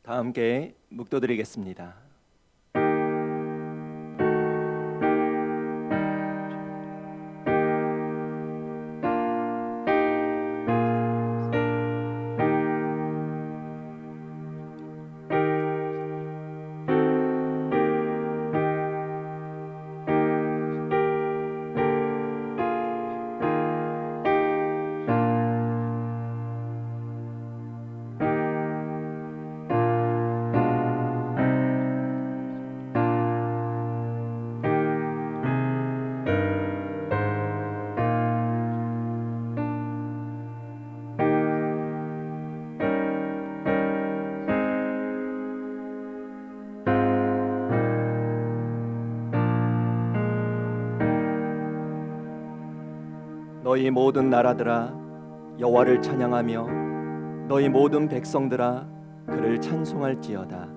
다 함께 묵도드리겠습니다. 너희 모든 나라들아 여호와를 찬양하며 너희 모든 백성들아 그를 찬송할지어다.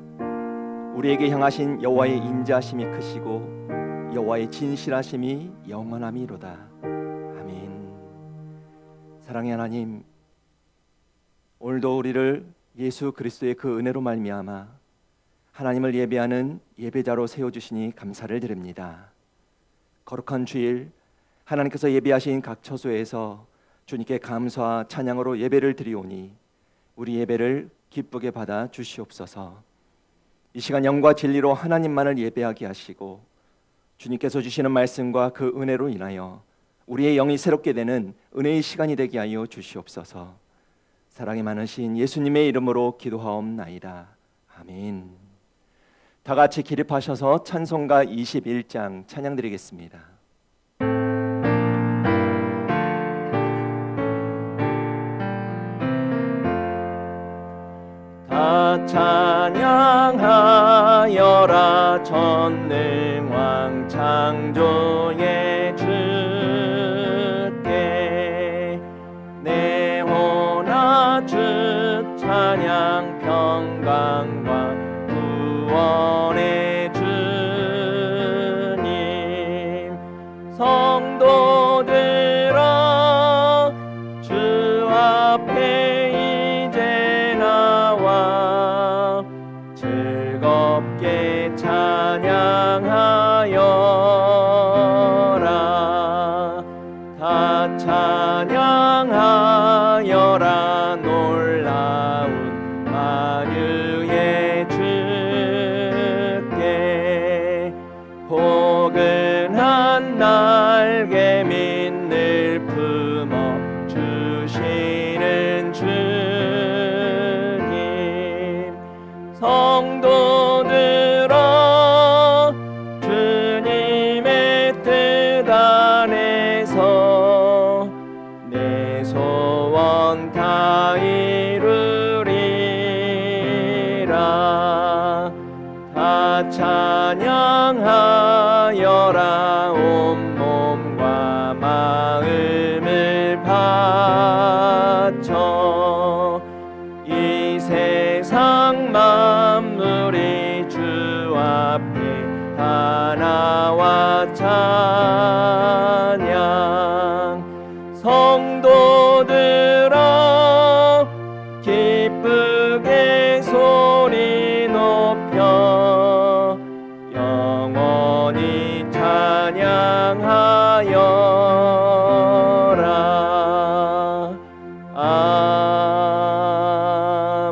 우리에게 향하신 여호와의 인자하심이 크시고 여호와의 진실하심이 영원함이로다. 아멘. 사랑의 하나님, 오늘도 우리를 예수 그리스도의 그 은혜로 말미암아 하나님을 예배하는 예배자로 세워주시니 감사를 드립니다. 거룩한 주일 하나님께서 예배하신 각 처소에서 주님께 감사와 찬양으로 예배를 드리오니 우리 예배를 기쁘게 받아 주시옵소서. 이 시간 영과 진리로 하나님만을 예배하게 하시고 주님께서 주시는 말씀과 그 은혜로 인하여 우리의 영이 새롭게 되는 은혜의 시간이 되게 하여 주시옵소서. 사랑이 많으신 예수님의 이름으로 기도하옵나이다. 아멘. 다 같이 기립하셔서 찬송가 21장 찬양 드리겠습니다. 찬양하여라 전능왕 창조의 주께 내 혼아 주 찬양 평강과 구원의 주님 성도들아 주 앞에 이제 나와 즐겁게 찬양하여라. 다 찬양하여라. 놀라운 만유의 주께 포근한 날개 밑을 품어 주시는 주님 성도들아 주님의 뜻 안에서 내 소원 다 이루리라. 다 찬양하여라. 온몸과 마음을 바쳐 이 세상 만물이 주 앞에 다 나와 찬양 성도들아 기쁘게 소리 높여 영원히 찬양하여라.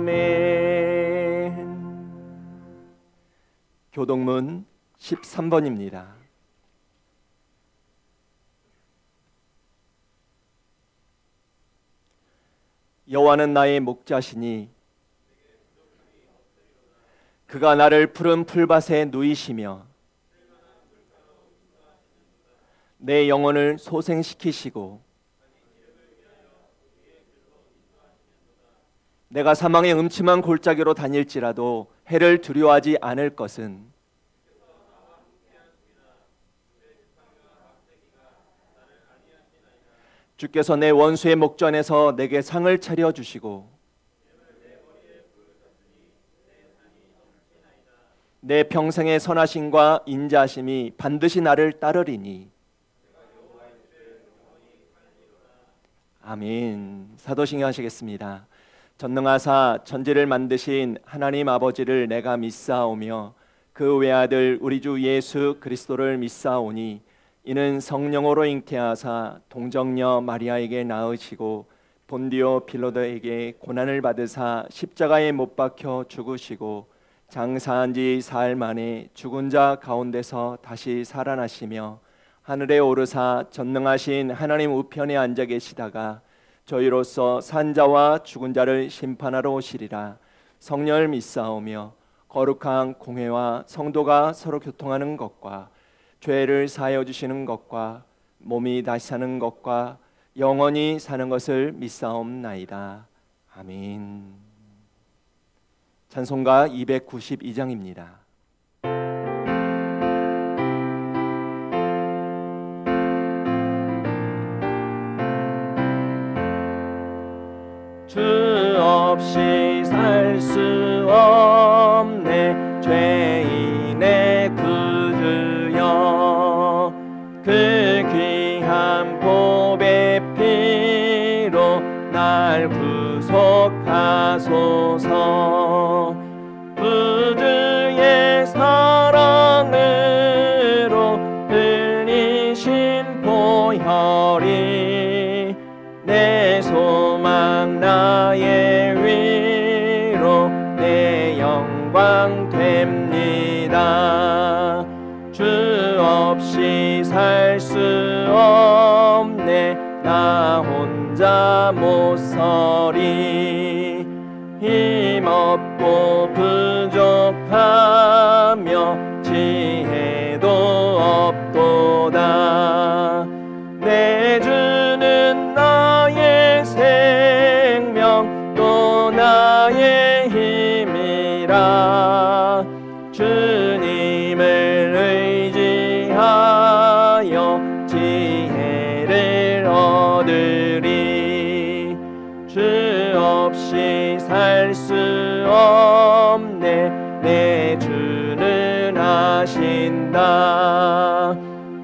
아멘. 교동문 13번입니다. 여호와는 나의 목자시니 그가 나를 푸른 풀밭에 누이시며 내 영혼을 소생시키시고 내가 사망의 음침한 골짜기로 다닐지라도 해를 두려워하지 않을 것은 주께서 내 원수의 목전에서 내게 상을 차려주시고 내 평생의 선하심과 인자하심이 반드시 나를 따르리니. 아멘. 사도신경 하시겠습니다. 전능하사 천지를 만드신 하나님 아버지를 내가 믿사오며 그 외아들 우리 주 예수 그리스도를 믿사오니 이는 성령으로 잉태하사 동정녀 마리아에게 낳으시고 본디오 빌라도에게 고난을 받으사 십자가에 못 박혀 죽으시고 장사한 지 사흘 만에 죽은 자 가운데서 다시 살아나시며 하늘에 오르사 전능하신 하나님 우편에 앉아 계시다가 저희로서 산자와 죽은 자를 심판하러 오시리라. 성령을 믿사오며 거룩한 공회와 성도가 서로 교통하는 것과 죄를 사하여 주시는 것과 몸이 다시 사는 것과 영원히 사는 것을 믿사옵나이다. 아멘. 찬송가 292장입니다. 주 없이 살 수 없네 죄인의 구주여 그 귀한 보배 피로 날 구속하소서 구주의 사랑으로 흘리신 보혈이 내 소망 나의 위로 내 영광 됩니다. 주 없이 살 수 없네 나 혼자 못 서리 힘없고 부족하며 지혜도 없도다 내 주는 나의 생명 또 나의 힘이라 주님을 의지하여 지혜를 얻으리 주 없이 살 수 없네 내 주는 아신다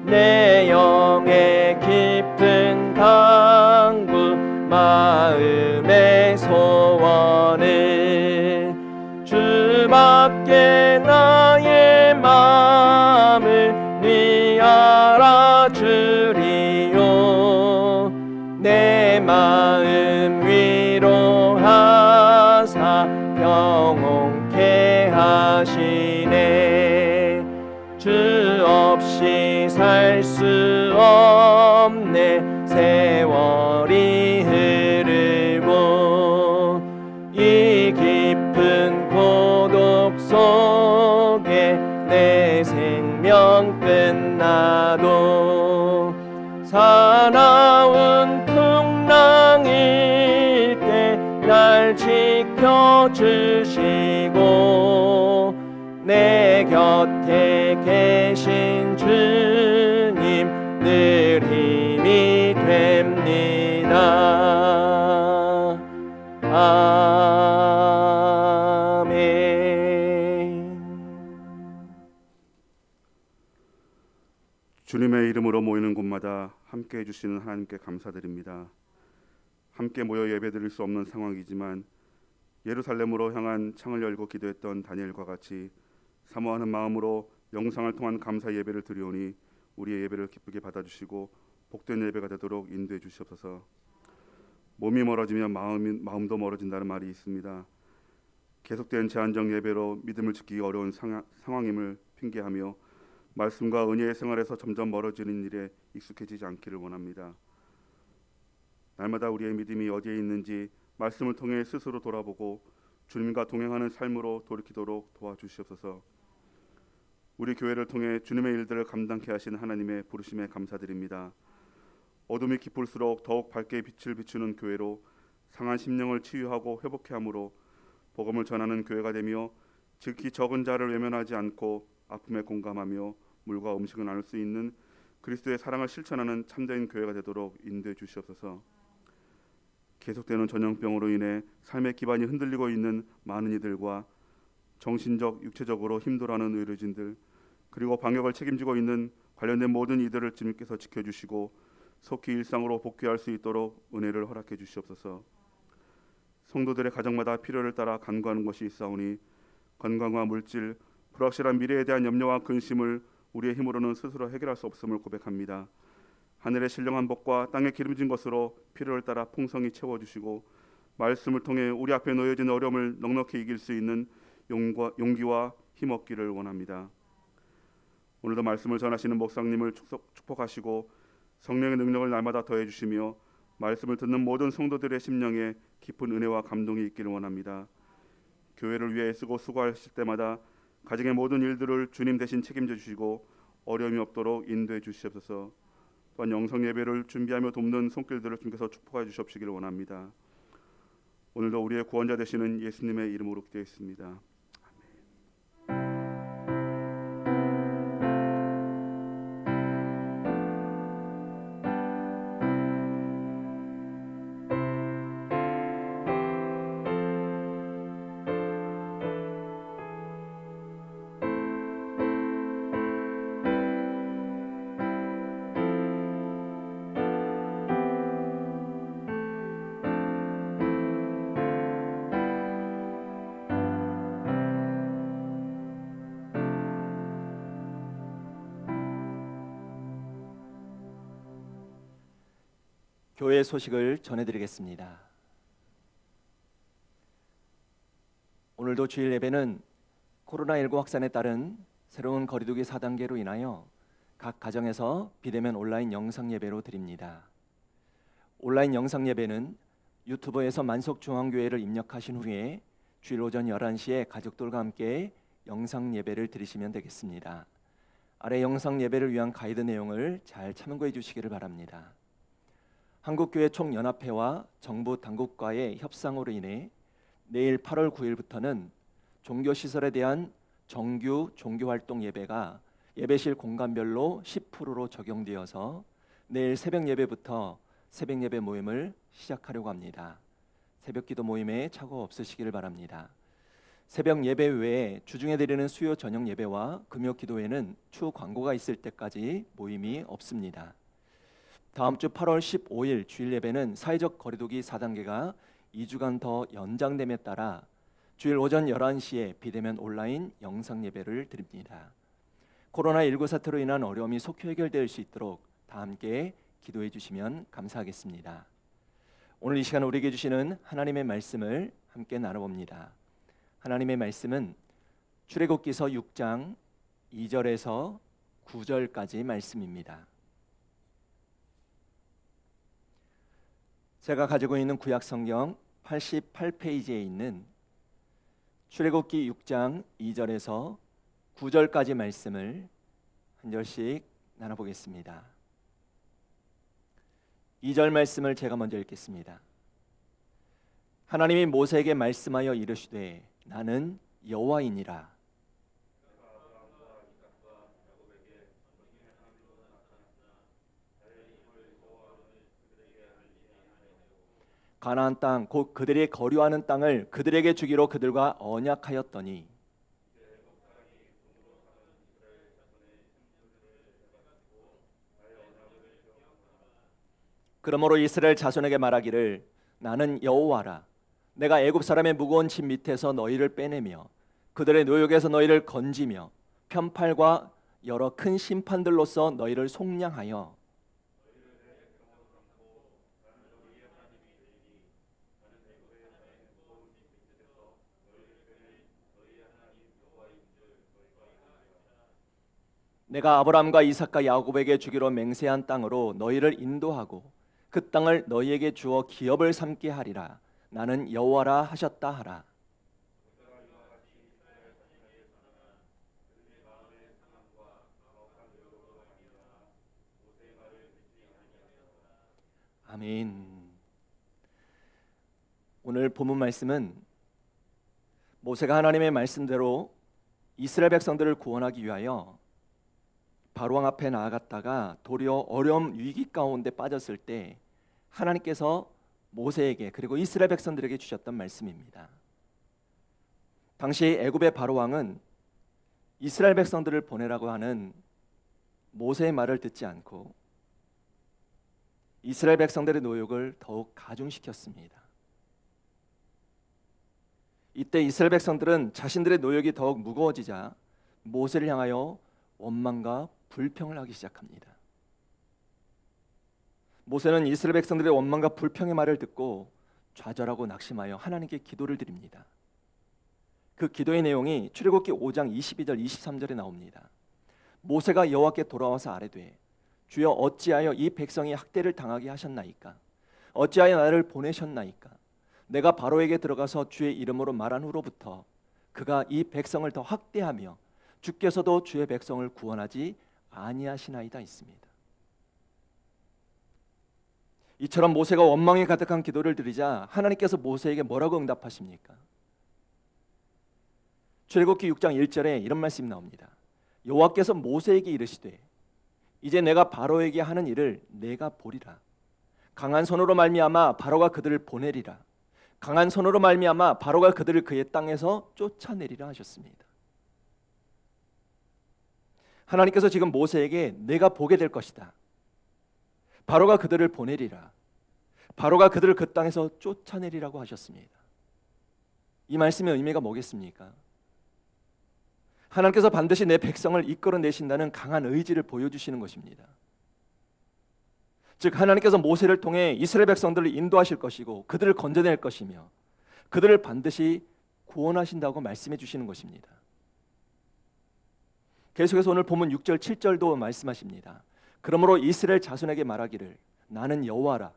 내 영의 깊은 강구 마음의 소원을 주밖에 나의 마음을 네 알아주리요 내 마음 위로하사 영원케 하시네 주 없이 살 수 없네 세월이 흐르고 이 깊은 고독 속에 내 생명 끝나도 사나운 풍랑일 때 날 지켜주시고 내 곁에 계신 주님 늘 힘이 됩니다. 아멘. 주님의 이름으로 모이는 곳마다 함께 해주시는 하나님께 감사드립니다. 함께 모여 예배드릴 수 없는 상황이지만 예루살렘으로 향한 창을 열고 기도했던 다니엘과 같이 사모하는 마음으로 영상을 통한 감사 예배를 드리오니 우리의 예배를 기쁘게 받아주시고 복된 예배가 되도록 인도해 주시옵소서. 몸이 멀어지면 마음도 멀어진다는 말이 있습니다. 계속된 제한적 예배로 믿음을 지키기 어려운 상황임을 핑계하며 말씀과 은혜의 생활에서 점점 멀어지는 일에 익숙해지지 않기를 원합니다. 날마다 우리의 믿음이 어디에 있는지 말씀을 통해 스스로 돌아보고 주님과 동행하는 삶으로 돌이키도록 도와주시옵소서. 우리 교회를 통해 주님의 일들을 감당케 하신 하나님의 부르심에 감사드립니다. 어둠이 깊을수록 더욱 밝게 빛을 비추는 교회로 상한 심령을 치유하고 회복케 함으로 복음을 전하는 교회가 되며 지극히 적은 자를 외면하지 않고 아픔에 공감하며 물과 음식을 나눌 수 있는 그리스도의 사랑을 실천하는 참된 교회가 되도록 인도해 주시옵소서. 계속되는 전염병으로 인해 삶의 기반이 흔들리고 있는 많은 이들과 정신적, 육체적으로 힘들어하는 의료진들 그리고 방역을 책임지고 있는 관련된 모든 이들을 주님께서 지켜주시고 속히 일상으로 복귀할 수 있도록 은혜를 허락해 주시옵소서. 성도들의 가정마다 필요를 따라 간구하는 것이 있사오니 건강과 물질, 불확실한 미래에 대한 염려와 근심을 우리의 힘으로는 스스로 해결할 수 없음을 고백합니다. 하늘의 신령한 복과 땅에 기름진 것으로 필요를 따라 풍성히 채워주시고 말씀을 통해 우리 앞에 놓여진 어려움을 넉넉히 이길 수 있는 용기와 힘 얻기를 원합니다. 오늘도 말씀을 전하시는 목사님을 축복하시고 성령의 능력을 날마다 더해 주시며 말씀을 듣는 모든 성도들의 심령에 깊은 은혜와 감동이 있기를 원합니다. 교회를 위해 쓰고 수고하실 때마다 가정의 모든 일들을 주님 대신 책임져 주시고 어려움이 없도록 인도해 주시옵소서. 또한 영성 예배를 준비하며 돕는 손길들을 주님께서 축복해 주시옵시기를 원합니다. 오늘도 우리의 구원자 되시는 예수님의 이름으로 기도했습니다. 교회 소식을 전해드리겠습니다. 오늘도 주일 예배는 코로나19 확산에 따른 새로운 거리두기 4단계로 인하여 각 가정에서 비대면 온라인 영상 예배로 드립니다. 온라인 영상 예배는 유튜브에서 만석중앙교회를 입력하신 후에 주일 오전 11시에 가족들과 함께 영상 예배를 드리시면 되겠습니다. 아래 영상 예배를 위한 가이드 내용을 잘 참고해 주시기를 바랍니다. 한국교회 총연합회와 정부 당국과의 협상으로 인해 내일 8월 9일부터는 종교시설에 대한 정규 종교활동 예배가 예배실 공간별로 10%로 적용되어서 내일 새벽 예배부터 새벽 예배 모임을 시작하려고 합니다. 새벽 기도 모임에 착오 없으시기를 바랍니다. 새벽 예배 외에 주중에 드리는 수요 저녁 예배와 금요 기도회는 추후 광고가 있을 때까지 모임이 없습니다. 다음 주 8월 15일 주일 예배는 사회적 거리두기 4단계가 2주간 더 연장됨에 따라 주일 오전 11시에 비대면 온라인 영상 예배를 드립니다. 코로나19 사태로 인한 어려움이 속히 해결될 수 있도록 다 함께 기도해 주시면 감사하겠습니다. 오늘 이 시간 우리에게 주시는 하나님의 말씀을 함께 나눠봅니다. 하나님의 말씀은 출애굽기서 6장 2절에서 9절까지 말씀입니다. 제가 가지고 있는 구약 성경 88페이지에 있는 출애굽기 6장 2절에서 9절까지 말씀을 한 절씩 나눠보겠습니다. 2절 말씀을 제가 먼저 읽겠습니다. 하나님이 모세에게 말씀하여 이르시되 나는 여호와이니라. 가나안 땅 곧 그들이 거류하는 땅을 그들에게 주기로 그들과 언약하였더니 그러므로 이스라엘 자손에게 말하기를 나는 여호와라. 내가 애굽 사람의 무거운 짐 밑에서 너희를 빼내며 그들의 노역에서 너희를 건지며 편팔과 여러 큰 심판들로서 너희를 속량하여 내가 아브라함과 이삭과 야곱에게 주기로 맹세한 땅으로 너희를 인도하고 그 땅을 너희에게 주어 기업을 삼게 하리라. 나는 여호와라 하셨다 하라. 아멘. 오늘 본문 말씀은 모세가 하나님의 말씀대로 이스라엘 백성들을 구원하기 위하여 바로왕 앞에 나아갔다가 도리어 어려움 위기 가운데 빠졌을 때 하나님께서 모세에게 그리고 이스라엘 백성들에게 주셨던 말씀입니다. 당시 애굽의 바로왕은 이스라엘 백성들을 보내라고 하는 모세의 말을 듣지 않고 이스라엘 백성들의 노역을 더욱 가중시켰습니다. 이때 이스라엘 백성들은 자신들의 노역이 더욱 무거워지자 모세를 향하여 원망과 불평을 하기 시작합니다. 모세는 이스라엘 백성들의 원망과 불평의 말을 듣고 좌절하고 낙심하여 하나님께 기도를 드립니다. 그 기도의 내용이 출애굽기 5장 22절 23절에 나옵니다. 모세가 여호와께 돌아와서 아뢰되 주여 어찌하여 이 백성이 학대를 당하게 하셨나이까? 어찌하여 나를 보내셨나이까? 내가 바로에게 들어가서 주의 이름으로 말한 후로부터 그가 이 백성을 더 학대하며 주께서도 주의 백성을 구원하지 아니하시나이다 있습니다. 이처럼 모세가 원망에 가득한 기도를 드리자 하나님께서 모세에게 뭐라고 응답하십니까? 출애굽기 6장 1절에 이런 말씀이 나옵니다. 여호와께서 모세에게 이르시되 이제 내가 바로에게 하는 일을 내가 보리라. 강한 손으로 말미암아 바로가 그들을 보내리라. 강한 손으로 말미암아 바로가 그들을 그의 땅에서 쫓아내리라 하셨습니다. 하나님께서 지금 모세에게 내가 보게 될 것이다. 바로가 그들을 보내리라. 바로가 그들을 그 땅에서 쫓아내리라고 하셨습니다. 이 말씀의 의미가 뭐겠습니까? 하나님께서 반드시 내 백성을 이끌어내신다는 강한 의지를 보여주시는 것입니다. 즉 하나님께서 모세를 통해 이스라엘 백성들을 인도하실 것이고 그들을 건져낼 것이며 그들을 반드시 구원하신다고 말씀해 주시는 것입니다. 계속해서 오늘 본문 6절 7절도 말씀하십니다. 그러므로 이스라엘 자손에게 말하기를 나는 여호와라.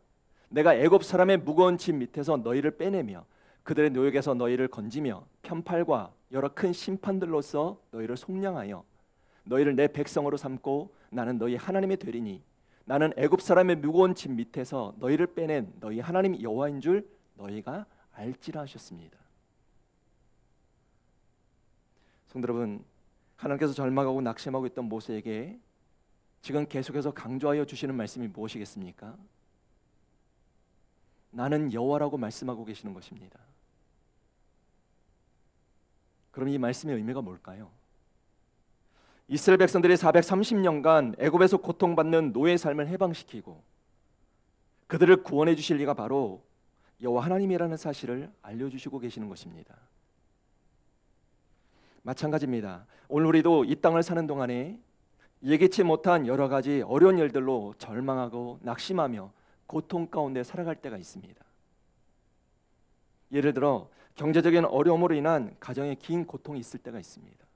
내가 애굽 사람의 무거운 짐 밑에서 너희를 빼내며 그들의 노역에서 너희를 건지며 편팔과 여러 큰 심판들로서 너희를 속량하여 너희를 내 백성으로 삼고 나는 너희 하나님이 되리니 나는 애굽 사람의 무거운 짐 밑에서 너희를 빼낸 너희 하나님 여호와인 줄 너희가 알지라 하셨습니다. 성도 여러분, 하나님께서 절망하고 낙심하고 있던 모세에게 지금 계속해서 강조하여 주시는 말씀이 무엇이겠습니까? 나는 여호와라고 말씀하고 계시는 것입니다. 그럼 이 말씀의 의미가 뭘까요? 이스라엘 백성들이 430년간 애굽에서 고통받는 노예 삶을 해방시키고 그들을 구원해 주실 리가 바로 여호와 하나님이라는 사실을 알려주시고 계시는 것입니다. 마찬가지입니다. 오늘 우리도 이 땅을 사는 동안에 예기치 못한 여러 가지 어려운 일들로 절망하고 낙심하며 고통 가운데 살아갈 때가 있습니다. 예를 들어 경제적인 어려움으로 인한 가정에 긴 고통이 있을 때가 있습니다.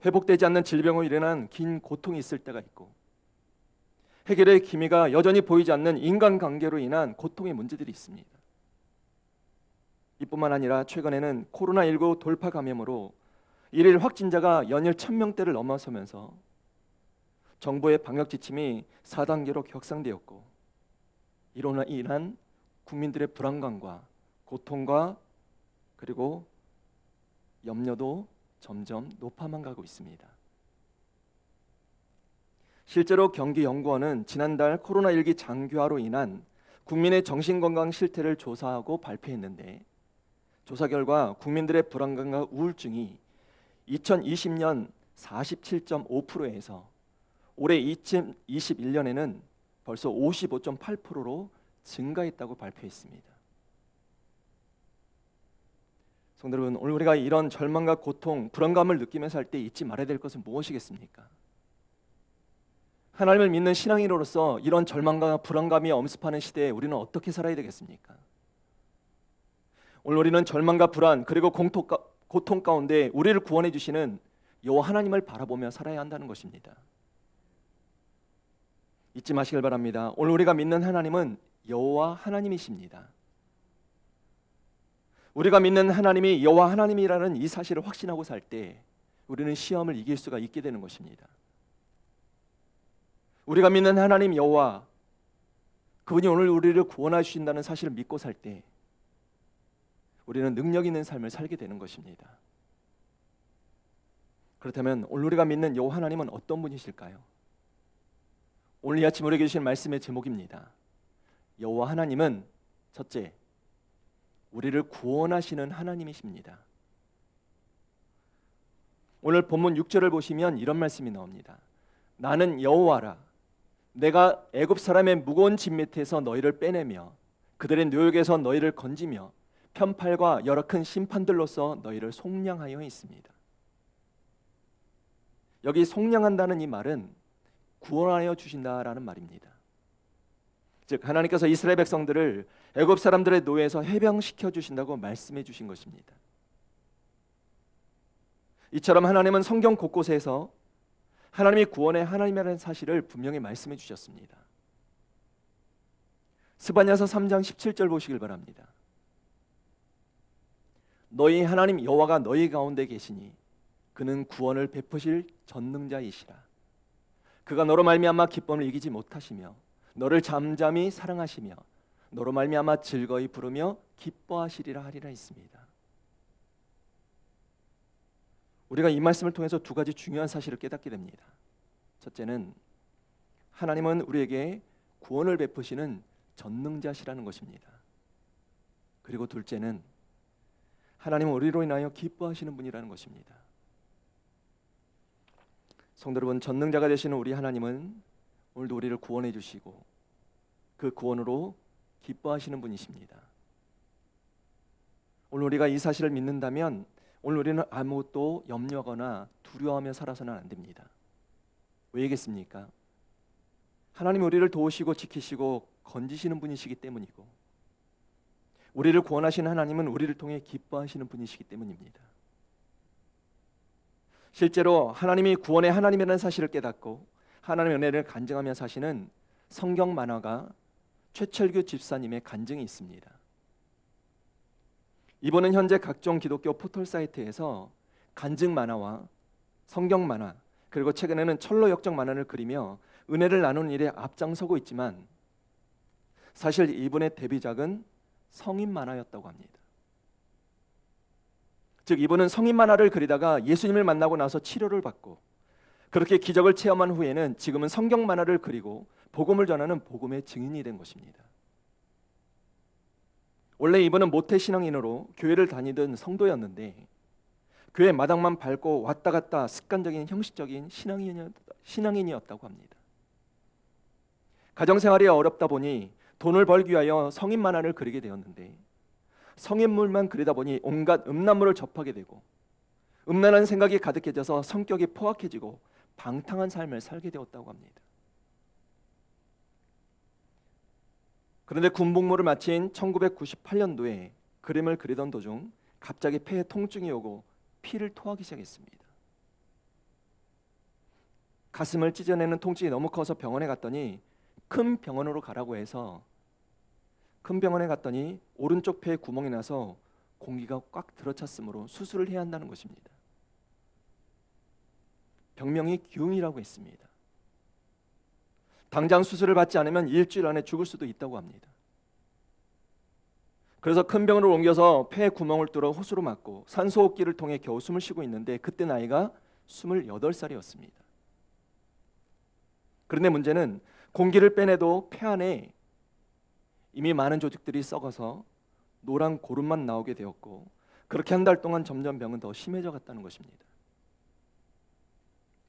회복되지 않는 질병으로 인한 긴 고통이 있을 때가 있고 해결의 기미가 여전히 보이지 않는 인간관계로 인한 고통의 문제들이 있습니다. 이뿐만 아니라 최근에는 코로나19 돌파 감염으로 일일 확진자가 연일 1000명대를 넘어서면서 정부의 방역 지침이 4단계로 격상되었고 이로 인한 국민들의 불안감과 고통과 그리고 염려도 점점 높아만 가고 있습니다. 실제로 경기연구원은 지난달 코로나19 장기화로 인한 국민의 정신건강 실태를 조사하고 발표했는데 조사 결과 국민들의 불안감과 우울증이 2020년 47.5%에서 올해 2021년에는 벌써 55.8%로 증가했다고 발표했습니다. 성도 여러분, 오늘 우리가 이런 절망과 고통, 불안감을 느끼면서 할 때 잊지 말아야 될 것은 무엇이겠습니까? 하나님을 믿는 신앙인으로서 이런 절망과 불안감이 엄습하는 시대에 우리는 어떻게 살아야 되겠습니까? 오늘 우리는 절망과 불안 그리고 고통 가운데 우리를 구원해 주시는 여호와 하나님을 바라보며 살아야 한다는 것입니다. 잊지 마시길 바랍니다. 오늘 우리가 믿는 하나님은 여호와 하나님이십니다. 우리가 믿는 하나님이 여호와 하나님이라는 이 사실을 확신하고 살 때 우리는 시험을 이길 수가 있게 되는 것입니다. 우리가 믿는 하나님 여호와, 그분이 오늘 우리를 구원해 주신다는 사실을 믿고 살 때 우리는 능력 있는 삶을 살게 되는 것입니다. 그렇다면 오늘 우리가 믿는 여호와 하나님은 어떤 분이실까요? 오늘 이 아침 우리에게 주신 말씀의 제목입니다. 여호와 하나님은 첫째, 우리를 구원하시는 하나님이십니다. 오늘 본문 6절을 보시면 이런 말씀이 나옵니다. 나는 여호와라. 내가 애굽 사람의 무거운 짐 밑에서 너희를 빼내며 그들의 노역에서 너희를 건지며 편팔과 여러 큰 심판들로서 너희를 속량하여 있습니다. 여기 속량한다는 이 말은 구원하여 주신다라는 말입니다. 즉 하나님께서 이스라엘 백성들을 애굽 사람들의 노예에서 해방시켜 주신다고 말씀해 주신 것입니다. 이처럼 하나님은 성경 곳곳에서 하나님이 구원의 하나님이라는 사실을 분명히 말씀해 주셨습니다. 스바냐서 3장 17절 보시길 바랍니다. 너희 하나님 여호와가 너희 가운데 계시니 그는 구원을 베푸실 전능자이시라. 그가 너로 말미암아 기쁨을 이기지 못하시며 너를 잠잠히 사랑하시며 너로 말미암아 즐거이 부르며 기뻐하시리라 하리라 있습니다. 우리가 이 말씀을 통해서 두 가지 중요한 사실을 깨닫게 됩니다. 첫째는 하나님은 우리에게 구원을 베푸시는 전능자시라는 것입니다. 그리고 둘째는 하나님은 우리로 인하여 기뻐하시는 분이라는 것입니다. 성도 여러분, 전능자가 되시는 우리 하나님은 오늘도 우리를 구원해 주시고 그 구원으로 기뻐하시는 분이십니다. 오늘 우리가 이 사실을 믿는다면 오늘 우리는 아무것도 염려하거나 두려워하며 살아서는 안 됩니다. 왜겠습니까? 하나님이 우리를 도우시고 지키시고 건지시는 분이시기 때문이고 우리를 구원하시는 하나님은 우리를 통해 기뻐하시는 분이시기 때문입니다. 실제로 하나님이 구원의 하나님이라는 사실을 깨닫고 하나님의 은혜를 간증하며 사시는 성경 만화가 최철규 집사님의 간증이 있습니다. 이분은 현재 각종 기독교 포털 사이트에서 간증 만화와 성경 만화 그리고 최근에는 철로 역정 만화를 그리며 은혜를 나누는 일에 앞장서고 있지만 사실 이분의 데뷔작은 성인 만화였다고 합니다. 즉 이분은 성인 만화를 그리다가 예수님을 만나고 나서 치료를 받고 그렇게 기적을 체험한 후에는 지금은 성경 만화를 그리고 복음을 전하는 복음의 증인이 된 것입니다. 원래 이분은 모태신앙인으로 교회를 다니던 성도였는데 교회 마당만 밟고 왔다 갔다 습관적인 형식적인 신앙인이었다고 합니다. 가정생활이 어렵다 보니 돈을 벌기 위하여 성인 만화를 그리게 되었는데 성인물만 그리다 보니 온갖 음란물을 접하게 되고 음란한 생각이 가득해져서 성격이 포악해지고 방탕한 삶을 살게 되었다고 합니다. 그런데 군복무를 마친 1998년도에 그림을 그리던 도중 갑자기 폐에 통증이 오고 피를 토하기 시작했습니다. 가슴을 찢어내는 통증이 너무 커서 병원에 갔더니 큰 병원으로 가라고 해서 큰 병원에 갔더니 오른쪽 폐에 구멍이 나서 공기가 꽉 들어찼으므로 수술을 해야 한다는 것입니다. 병명이 기흉이라고 했습니다. 당장 수술을 받지 않으면 일주일 안에 죽을 수도 있다고 합니다. 그래서 큰 병원으로 옮겨서 폐에 구멍을 뚫어 호수로 막고 산소호흡기를 통해 겨우 숨을 쉬고 있는데 그때 나이가 28살이었습니다. 그런데 문제는 공기를 빼내도 폐 안에 이미 많은 조직들이 썩어서 노란 고름만 나오게 되었고 그렇게 한 달 동안 점점 병은 더 심해져 갔다는 것입니다.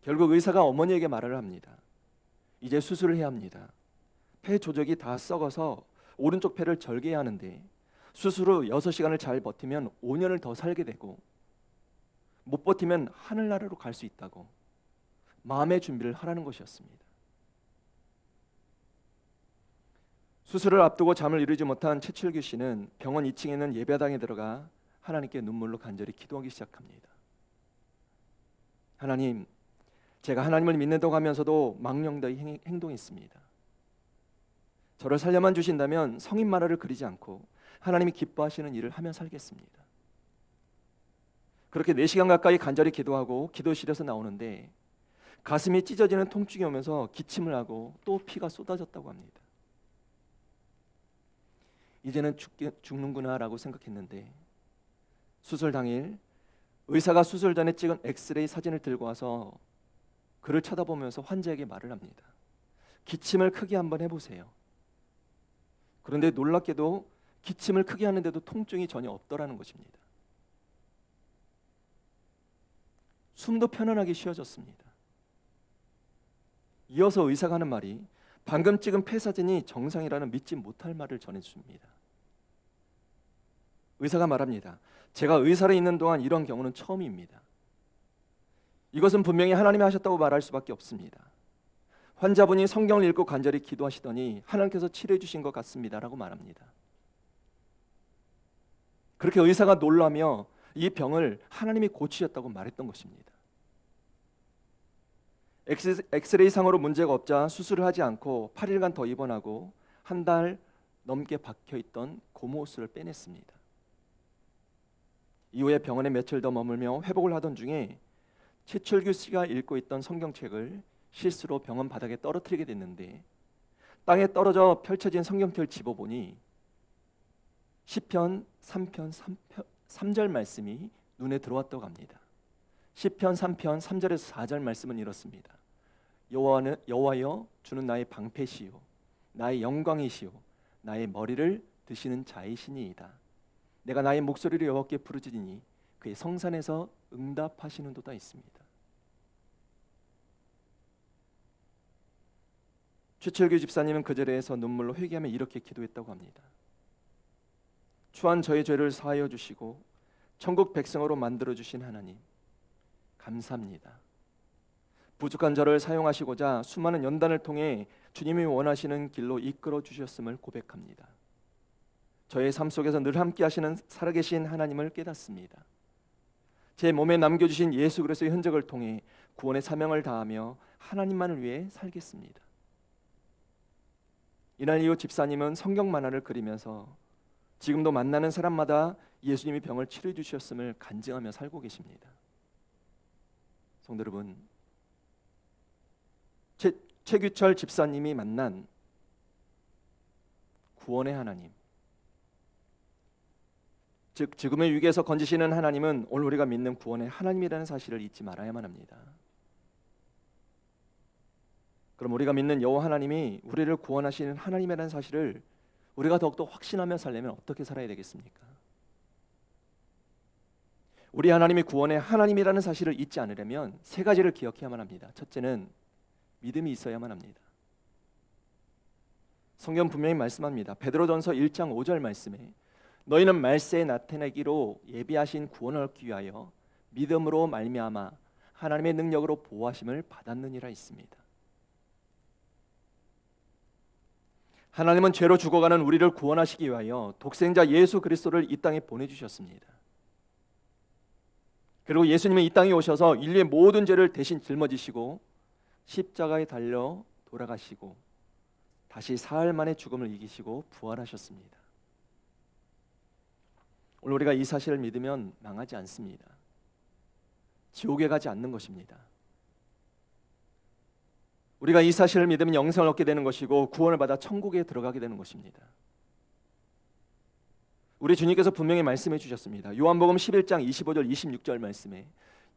결국 의사가 어머니에게 말을 합니다. 이제 수술을 해야 합니다. 폐 조직이 다 썩어서 오른쪽 폐를 절개해야 하는데 수술 후 6시간을 잘 버티면 5년을 더 살게 되고 못 버티면 하늘나라로 갈 수 있다고 마음의 준비를 하라는 것이었습니다. 수술을 앞두고 잠을 이루지 못한 최철규 씨는 병원 2층에 있는 예배당에 들어가 하나님께 눈물로 간절히 기도하기 시작합니다. 하나님, 제가 하나님을 믿는다고 하면서도 망령되이 행동했습니다. 저를 살려만 주신다면 성인 만화를 그리지 않고 하나님이 기뻐하시는 일을 하며 살겠습니다. 그렇게 4시간 가까이 간절히 기도하고 기도실에서 나오는데 가슴이 찢어지는 통증이 오면서 기침을 하고 또 피가 쏟아졌다고 합니다. 이제는 죽는구나라고 생각했는데 수술 당일 의사가 수술 전에 찍은 엑스레이 사진을 들고 와서 그를 쳐다보면서 환자에게 말을 합니다. 기침을 크게 한번 해보세요. 그런데 놀랍게도 기침을 크게 하는데도 통증이 전혀 없더라는 것입니다. 숨도 편안하게 쉬어졌습니다. 이어서 의사가 하는 말이 방금 찍은 폐 사진이 정상이라는 믿지 못할 말을 전해줍니다. 의사가 말합니다. 제가 의사로 있는 동안 이런 경우는 처음입니다. 이것은 분명히 하나님이 하셨다고 말할 수밖에 없습니다. 환자분이 성경을 읽고 간절히 기도하시더니 하나님께서 치료해 주신 것 같습니다라고 말합니다. 그렇게 의사가 놀라며 이 병을 하나님이 고치셨다고 말했던 것입니다. 엑스레이 상으로 문제가 없자 수술을 하지 않고 8일간 더 입원하고 한 달 넘게 박혀있던 고무호스를 빼냈습니다. 이후에 병원에 며칠 더 머물며 회복을 하던 중에 최철규 씨가 읽고 있던 성경책을 실수로 병원 바닥에 떨어뜨리게 됐는데 땅에 떨어져 펼쳐진 성경책을 집어보니 시편 3편 3절 말씀이 눈에 들어왔다고 합니다. 시편 3편 3절에서 4절 말씀은 이렇습니다. 여호와여 주는 나의 방패시요 나의 영광이시요 나의 머리를 드시는 자이시니이다. 내가 나의 목소리를 여호와께 부르짖으니 그의 성산에서 응답하시는도다 있습니다. 최철규 집사님은 그 자리에서 눈물로 회개하며 이렇게 기도했다고 합니다. 추한 저의 죄를 사하여 주시고 천국 백성으로 만들어 주신 하나님 감사합니다. 부족한 저를 사용하시고자 수많은 연단을 통해 주님이 원하시는 길로 이끌어 주셨음을 고백합니다. 저의 삶 속에서 늘 함께 하시는 살아계신 하나님을 깨닫습니다. 제 몸에 남겨주신 예수 그리스도의 흔적을 통해 구원의 사명을 다하며 하나님만을 위해 살겠습니다. 이날 이후 집사님은 성경 만화를 그리면서 지금도 만나는 사람마다 예수님이 병을 치료해 주셨음을 간증하며 살고 계십니다. 성도 여러분, 최규철 집사님이 만난 구원의 하나님, 즉 지금의 위기에서 건지시는 하나님은 오늘 우리가 믿는 구원의 하나님이라는 사실을 잊지 말아야만 합니다. 그럼 우리가 믿는 여호와 하나님이 우리를 구원하시는 하나님이라는 사실을 우리가 더욱더 확신하며 살려면 어떻게 살아야 되겠습니까? 우리 하나님이 구원의 하나님이라는 사실을 잊지 않으려면 세 가지를 기억해야만 합니다. 첫째는 믿음이 있어야만 합니다. 성경 분명히 말씀합니다. 베드로전서 1장 5절 말씀에 너희는 말세에 나타내기로 예비하신 구원을 얻기 위하여 믿음으로 말미암아 하나님의 능력으로 보호하심을 받았느니라 있습니다. 하나님은 죄로 죽어가는 우리를 구원하시기 위하여 독생자 예수 그리스도를 이 땅에 보내주셨습니다. 그리고 예수님은 이 땅에 오셔서 인류의 모든 죄를 대신 짊어지시고 십자가에 달려 돌아가시고 다시 사흘 만에 죽음을 이기시고 부활하셨습니다. 오늘 우리가 이 사실을 믿으면 망하지 않습니다. 지옥에 가지 않는 것입니다. 우리가 이 사실을 믿으면 영생을 얻게 되는 것이고 구원을 받아 천국에 들어가게 되는 것입니다. 우리 주님께서 분명히 말씀해 주셨습니다. 요한복음 11장 25절 26절 말씀에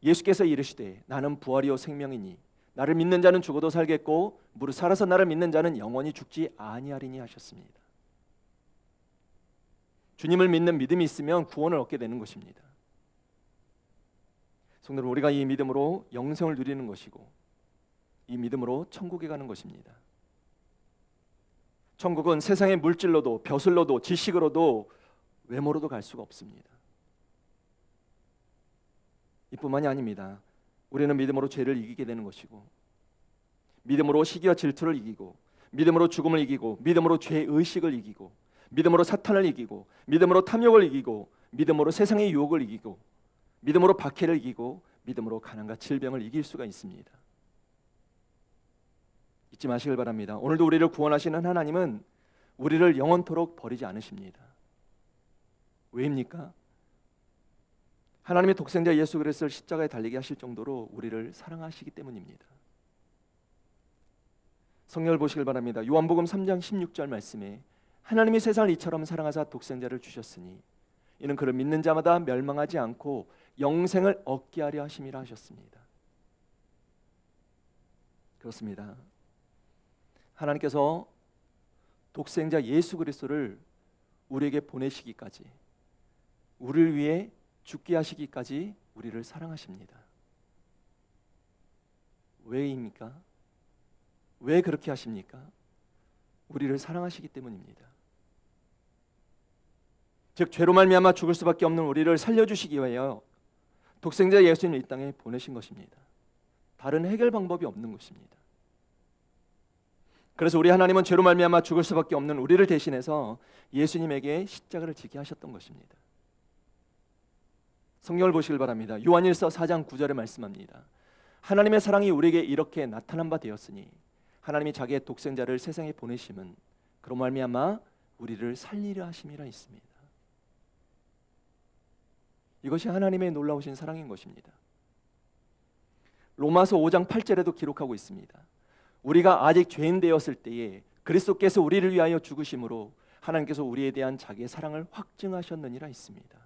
예수께서 이르시되 나는 부활이요 생명이니 나를 믿는 자는 죽어도 살겠고 무릇 살아서 나를 믿는 자는 영원히 죽지 아니하리니 하셨습니다. 주님을 믿는 믿음이 있으면 구원을 얻게 되는 것입니다. 성도 여러분, 우리가 이 믿음으로 영생을 누리는 것이고 이 믿음으로 천국에 가는 것입니다. 천국은 세상의 물질로도 벼슬로도 지식으로도 외모로도 갈 수가 없습니다. 이뿐만이 아닙니다. 우리는 믿음으로 죄를 이기게 되는 것이고 믿음으로 시기와 질투를 이기고 믿음으로 죽음을 이기고 믿음으로 죄의식을 이기고 믿음으로 사탄을 이기고 믿음으로 탐욕을 이기고 믿음으로 세상의 유혹을 이기고 믿음으로 박해를 이기고 믿음으로 가난과 질병을 이길 수가 있습니다. 잊지 마시길 바랍니다. 오늘도 우리를 구원하시는 하나님은 우리를 영원토록 버리지 않으십니다. 왜입니까? 하나님의 독생자 예수 그리스도를 십자가에 달리게 하실 정도로 우리를 사랑하시기 때문입니다. 성경을 보시길 바랍니다. 요한복음 3장 16절 말씀에 하나님이 세상을 이처럼 사랑하사 독생자를 주셨으니 이는 그를 믿는 자마다 멸망하지 않고 영생을 얻게 하려 하심이라 하셨습니다. 그렇습니다. 하나님께서 독생자 예수 그리스도를 우리에게 보내시기까지 우리를 위해 죽게 하시기까지 우리를 사랑하십니다. 왜입니까? 왜 그렇게 하십니까? 우리를 사랑하시기 때문입니다. 즉 죄로 말미암아 죽을 수밖에 없는 우리를 살려주시기 위하여 독생자 예수님을 이 땅에 보내신 것입니다. 다른 해결 방법이 없는 것입니다. 그래서 우리 하나님은 죄로 말미암아 죽을 수밖에 없는 우리를 대신해서 예수님에게 십자가를 지게 하셨던 것입니다. 성경을 보시길 바랍니다. 요한일서 4장 9절에 말씀합니다. 하나님의 사랑이 우리에게 이렇게 나타난 바 되었으니 하나님이 자기의 독생자를 세상에 보내심은 그로 말미암아 우리를 살리려 하심이라 있습니다. 이것이 하나님의 놀라우신 사랑인 것입니다. 로마서 5장 8절에도 기록하고 있습니다. 우리가 아직 죄인 되었을 때에 그리스도께서 우리를 위하여 죽으심으로 하나님께서 우리에 대한 자기의 사랑을 확증하셨느니라 있습니다.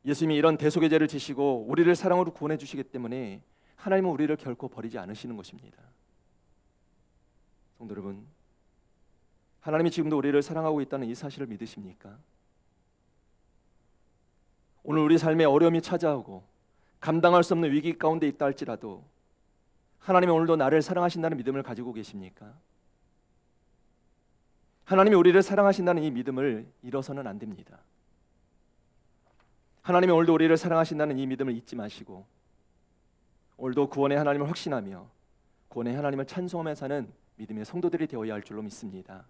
예수님이 이런 대속의 죄를 지시고 우리를 사랑으로 구원해 주시기 때문에 하나님은 우리를 결코 버리지 않으시는 것입니다. 성도 여러분, 하나님이 지금도 우리를 사랑하고 있다는 이 사실을 믿으십니까? 오늘 우리 삶에 어려움이 찾아오고 감당할 수 없는 위기 가운데 있다 할지라도 하나님이 오늘도 나를 사랑하신다는 믿음을 가지고 계십니까? 하나님이 우리를 사랑하신다는 이 믿음을 잃어서는 안 됩니다. 하나님이 오늘도 우리를 사랑하신다는 이 믿음을 잊지 마시고 오늘도 구원의 하나님을 확신하며 구원의 하나님을 찬송하며 사는 믿음의 성도들이 되어야 할 줄로 믿습니다.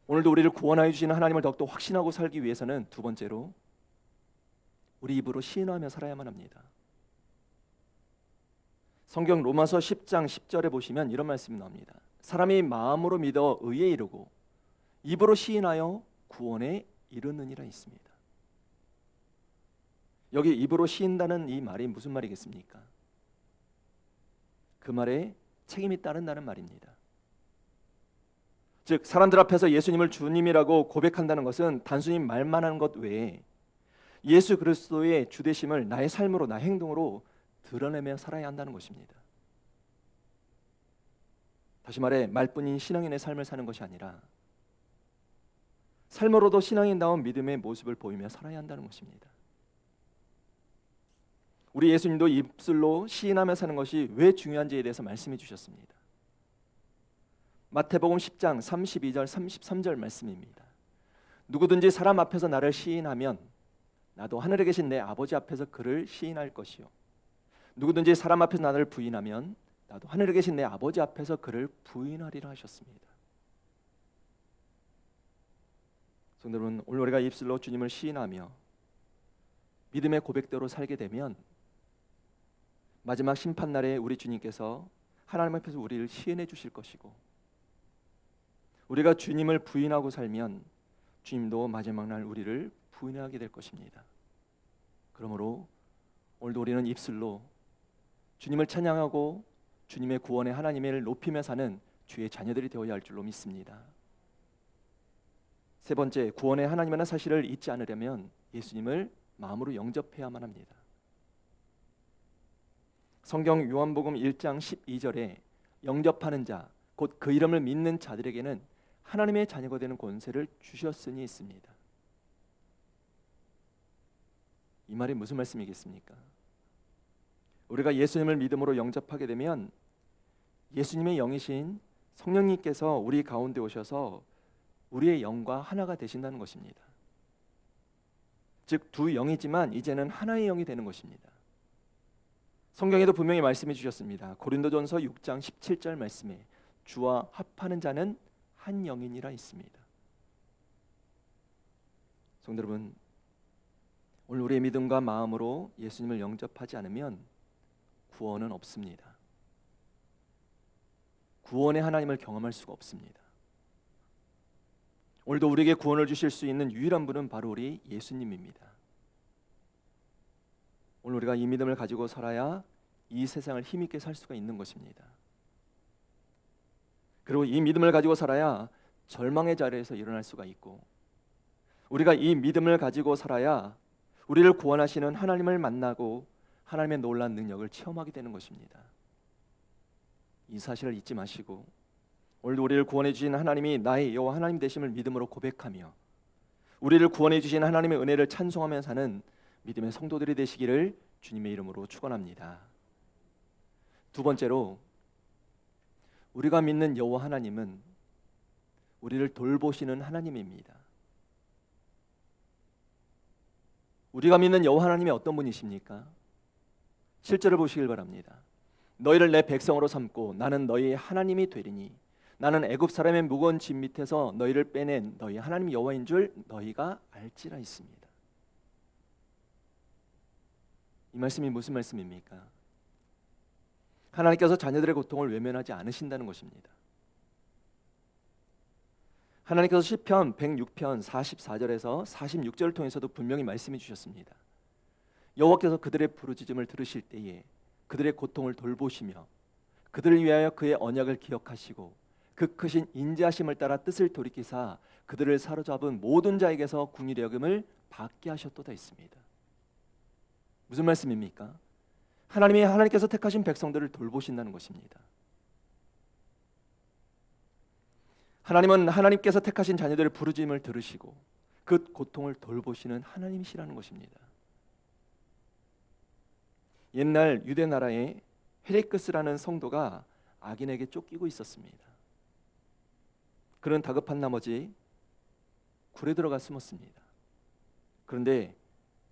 오늘도 우리를 구원하여 주시는 하나님을 더욱더 확신하고 살기 위해서는 두 번째로 우리 입으로 시인하며 살아야만 합니다. 성경 로마서 10장 10절에 보시면 이런 말씀이 나옵니다. 사람이 마음으로 믿어 의에 이르고 입으로 시인하여 구원에 이르느니라 있습니다. 여기 입으로 시인다는 이 말이 무슨 말이겠습니까? 그 말에 책임이 따른다는 말입니다. 즉 사람들 앞에서 예수님을 주님이라고 고백한다는 것은 단순히 말만 하는 것 외에 예수 그리스도의 주되심을 나의 삶으로 나의 행동으로 드러내며 살아야 한다는 것입니다. 다시 말해 말뿐인 신앙인의 삶을 사는 것이 아니라 삶으로도 신앙인다운 믿음의 모습을 보이며 살아야 한다는 것입니다. 우리 예수님도 입술로 시인하며 사는 것이 왜 중요한지에 대해서 말씀해 주셨습니다. 마태복음 10장 32절 33절 말씀입니다. 누구든지 사람 앞에서 나를 시인하면 나도 하늘에 계신 내 아버지 앞에서 그를 시인할 것이요 누구든지 사람 앞에서 나를 부인하면 나도 하늘에 계신 내 아버지 앞에서 그를 부인하리라 하셨습니다. 성도 여러분, 오늘 우리가 입술로 주님을 시인하며 믿음의 고백대로 살게 되면 마지막 심판날에 우리 주님께서 하나님 앞에서 우리를 시인해 주실 것이고 우리가 주님을 부인하고 살면 주님도 마지막 날 우리를 부인하게 될 것입니다. 그러므로 오늘도 우리는 입술로 주님을 찬양하고 주님의 구원의 하나님을 높이며 사는 주의 자녀들이 되어야 할 줄로 믿습니다. 세 번째, 구원의 하나님이라는 사실을 잊지 않으려면 예수님을 마음으로 영접해야만 합니다. 성경 요한복음 1장 12절에 영접하는 자, 곧 그 이름을 믿는 자들에게는 하나님의 자녀가 되는 권세를 주셨으니 있습니다. 이 말이 무슨 말씀이겠습니까? 우리가 예수님을 믿음으로 영접하게 되면 예수님의 영이신 성령님께서 우리 가운데 오셔서 우리의 영과 하나가 되신다는 것입니다. 즉 두 영이지만 이제는 하나의 영이 되는 것입니다. 성경에도 분명히 말씀해 주셨습니다. 고린도전서 6장 17절 말씀에 주와 합하는 자는 한 영이니라 있습니다. 성도 여러분, 오늘 우리의 믿음과 마음으로 예수님을 영접하지 않으면 구원은 없습니다. 구원의 하나님을 경험할 수가 없습니다. 오늘도 우리에게 구원을 주실 수 있는 유일한 분은 바로 우리 예수님입니다. 오늘 우리가 이 믿음을 가지고 살아야 이 세상을 힘있게 살 수가 있는 것입니다. 그리고 이 믿음을 가지고 살아야 절망의 자리에서 일어날 수가 있고 우리가 이 믿음을 가지고 살아야 우리를 구원하시는 하나님을 만나고 하나님의 놀라운 능력을 체험하게 되는 것입니다. 이 사실을 잊지 마시고 오늘도 우리를 구원해 주신 하나님이 나의 여호와 하나님 되심을 믿음으로 고백하며 우리를 구원해 주신 하나님의 은혜를 찬송하며 사는 믿음의 성도들이 되시기를 주님의 이름으로 축원합니다. 두 번째로 우리가 믿는 여호와 하나님은 우리를 돌보시는 하나님입니다. 우리가 믿는 여호와 하나님이 어떤 분이십니까? 실제로 보시길 바랍니다. 너희를 내 백성으로 삼고 나는 너희의 하나님이 되리니 나는 애굽 사람의 무거운 짐 밑에서 너희를 빼낸 너희 하나님 여호와인 줄 너희가 알지라 있습니다. 이 말씀이 무슨 말씀입니까? 하나님께서 자녀들의 고통을 외면하지 않으신다는 것입니다. 하나님께서 시편 106편 44절에서 46절을 통해서도 분명히 말씀해 주셨습니다. 여호와께서 그들의 부르짖음을 들으실 때에 그들의 고통을 돌보시며 그들을 위하여 그의 언약을 기억하시고 그 크신 인자하심을 따라 뜻을 돌이키사 그들을 사로잡은 모든 자에게서 궁일의 여김을 받게 하셨도다 있습니다. 무슨 말씀입니까? 하나님께서 택하신 백성들을 돌보신다는 것입니다. 하나님은 하나님께서 택하신 자녀들의 부르짖음을 들으시고 그 고통을 돌보시는 하나님이시라는 것입니다. 옛날 유대 나라에 헤리크스라는 성도가 악인에게 쫓기고 있었습니다. 그는 다급한 나머지 굴에 들어가 숨었습니다. 그런데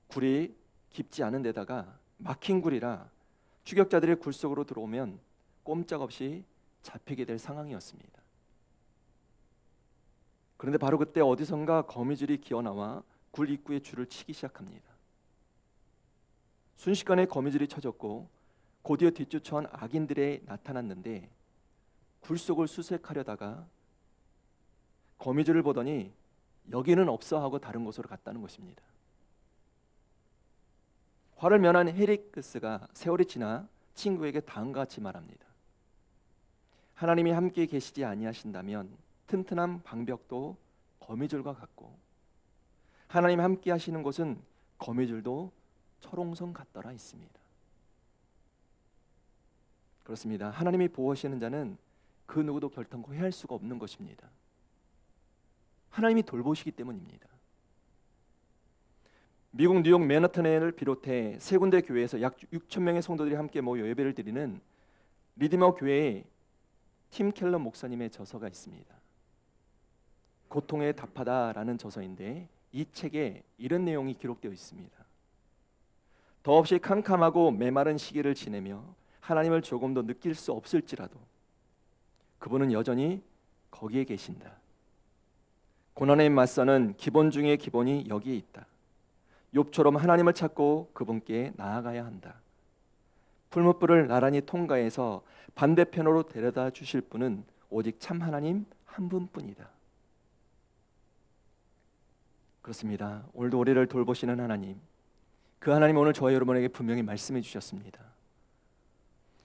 굴이 깊지 않은 데다가 막힌 굴이라 추격자들이 굴 속으로 들어오면 꼼짝없이 잡히게 될 상황이었습니다. 그런데 바로 그때 어디선가 거미줄이 기어나와 굴 입구에 줄을 치기 시작합니다. 순식간에 거미줄이 쳐졌고 곧이어 뒤쫓아온 악인들이 나타났는데 굴 속을 수색하려다가 거미줄을 보더니 여기는 없어 하고 다른 곳으로 갔다는 것입니다. 화를 면한 헤리크스가 세월이 지나 친구에게 다음과 같이 말합니다. 하나님이 함께 계시지 아니하신다면 튼튼한 방벽도 거미줄과 같고 하나님 함께 하시는 곳은 거미줄도 철옹성 같더라 있습니다. 그렇습니다. 하나님이 보호하시는 자는 그 누구도 결단코 해할 수가 없는 것입니다. 하나님이 돌보시기 때문입니다. 미국 뉴욕 맨하탄을 비롯해 세 군데 교회에서 약 6천 명의 성도들이 함께 모여 예배를 드리는 리디머 교회의 팀 켈러 목사님의 저서가 있습니다. 고통에 답하다라는 저서인데 이 책에 이런 내용이 기록되어 있습니다. 더없이 캄캄하고 메마른 시기를 지내며 하나님을 조금 더 느낄 수 없을지라도 그분은 여전히 거기에 계신다. 고난에 맞서는 기본 중의 기본이 여기에 있다. 욥처럼 하나님을 찾고 그분께 나아가야 한다. 풀무불을 나란히 통과해서 반대편으로 데려다 주실 분은 오직 참 하나님 한 분뿐이다. 그렇습니다. 오늘도 우리를 돌보시는 하나님, 그 하나님 오늘 저와 여러분에게 분명히 말씀해 주셨습니다.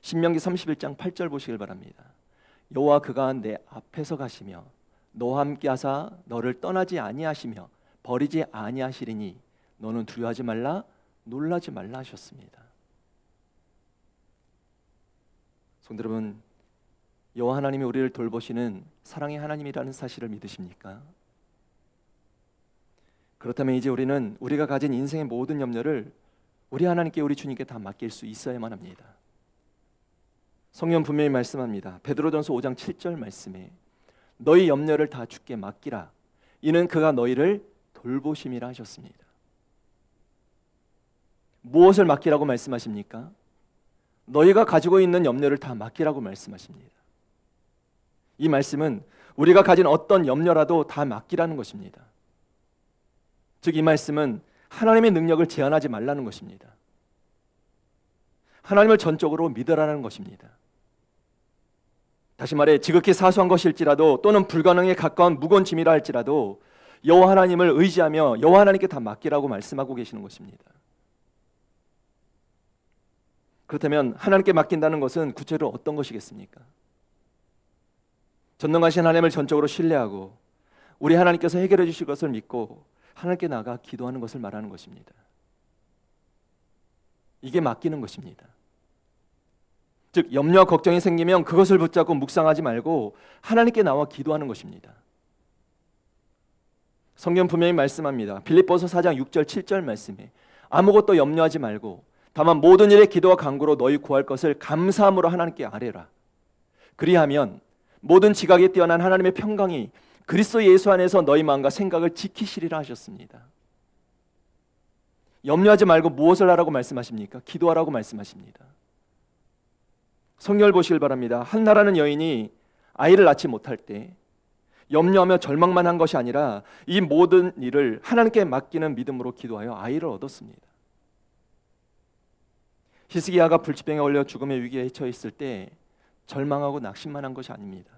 신명기 31장 8절 보시길 바랍니다. 여호와 그가 내 앞에서 가시며 너와 함께 하사 너를 떠나지 아니하시며 버리지 아니하시리니 너는 두려워하지 말라 놀라지 말라 하셨습니다. 성도 여러분, 여호와 하나님이 우리를 돌보시는 사랑의 하나님이라는 사실을 믿으십니까? 그렇다면 이제 우리는 우리가 가진 인생의 모든 염려를 우리 하나님께 우리 주님께 다 맡길 수 있어야만 합니다. 성경 분명히 말씀합니다. 베드로전서 5장 7절 말씀에 너희 염려를 다 주께 맡기라 이는 그가 너희를 돌보심이라 하셨습니다. 무엇을 맡기라고 말씀하십니까? 너희가 가지고 있는 염려를 다 맡기라고 말씀하십니다. 이 말씀은 우리가 가진 어떤 염려라도 다 맡기라는 것입니다. 즉 이 말씀은 하나님의 능력을 제한하지 말라는 것입니다. 하나님을 전적으로 믿으라는 것입니다. 다시 말해 지극히 사소한 것일지라도 또는 불가능에 가까운 무거운 짐이라 할지라도 여호와 하나님을 의지하며 여호와 하나님께 다 맡기라고 말씀하고 계시는 것입니다. 그렇다면 하나님께 맡긴다는 것은 구체로 어떤 것이겠습니까? 전능하신 하나님을 전적으로 신뢰하고 우리 하나님께서 해결해 주실 것을 믿고 하나님께 나가 기도하는 것을 말하는 것입니다. 이게 맡기는 것입니다. 즉 염려와 걱정이 생기면 그것을 붙잡고 묵상하지 말고 하나님께 나와 기도하는 것입니다. 성경 분명히 말씀합니다. 빌립보서 4장 6절 7절 말씀에 아무것도 염려하지 말고 다만 모든 일에 기도와 간구로 너희 구할 것을 감사함으로 하나님께 아뢰라. 그리하면 모든 지각에 뛰어난 하나님의 평강이 그리스도 예수 안에서 너희 마음과 생각을 지키시리라 하셨습니다. 염려하지 말고 무엇을 하라고 말씀하십니까? 기도하라고 말씀하십니다. 성경을 보시길 바랍니다. 한나라는 여인이 아이를 낳지 못할 때 염려하며 절망만 한 것이 아니라 이 모든 일을 하나님께 맡기는 믿음으로 기도하여 아이를 얻었습니다. 히스기야가 불치병에 걸려 죽음의 위기에 처해 있을 때 절망하고 낙심만 한 것이 아닙니다.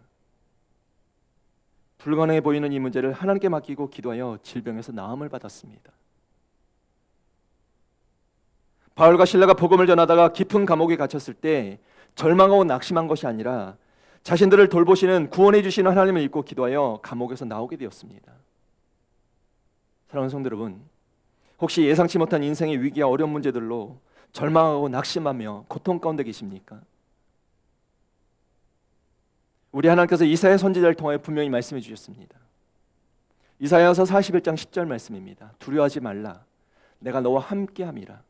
불가능해 보이는 이 문제를 하나님께 맡기고 기도하여 질병에서 나음을 받았습니다. 바울과 실라가 복음을 전하다가 깊은 감옥에 갇혔을 때 절망하고 낙심한 것이 아니라 자신들을 돌보시는 구원해 주시는 하나님을 믿고 기도하여 감옥에서 나오게 되었습니다. 사랑하는 성도 여러분, 혹시 예상치 못한 인생의 위기와 어려운 문제들로 절망하고 낙심하며 고통 가운데 계십니까? 우리 하나님께서 이사야 선지자를 통하여 분명히 말씀해 주셨습니다. 이사야서 41장 10절 말씀입니다. 두려워하지 말라, 내가 너와 함께함이라.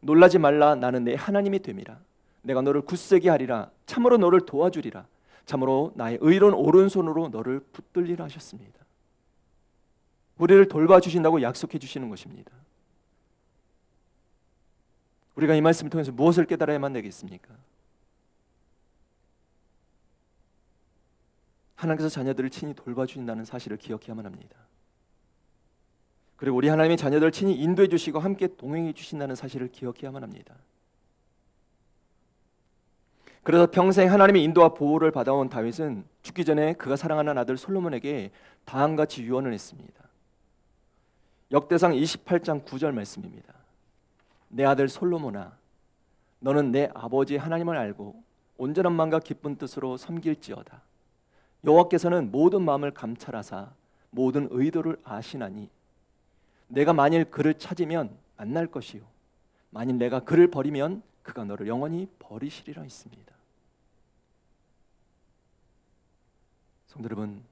놀라지 말라, 나는 내 하나님이 됨이라. 내가 너를 굳세게 하리라. 참으로 너를 도와주리라. 참으로 나의 의로운 오른손으로 너를 붙들리라 하셨습니다. 우리를 돌봐주신다고 약속해 주시는 것입니다. 우리가 이 말씀을 통해서 무엇을 깨달아야만 되겠습니까? 하나님께서 자녀들을 친히 돌봐주신다는 사실을 기억해야만 합니다. 그리고 우리 하나님의 자녀들을 친히 인도해 주시고 함께 동행해 주신다는 사실을 기억해야만 합니다. 그래서 평생 하나님의 인도와 보호를 받아온 다윗은 죽기 전에 그가 사랑하는 아들 솔로몬에게 다음과 같이 유언을 했습니다. 역대상 28장 9절 말씀입니다. 내 아들 솔로몬아, 너는 내 아버지 하나님을 알고 온전한 마음과 기쁜 뜻으로 섬길지어다. 여호와께서는 모든 마음을 감찰하사 모든 의도를 아시나니 내가 만일 그를 찾으면 만날 것이요 만일 내가 그를 버리면 그가 너를 영원히 버리시리라 했습니다. 성도 여러분,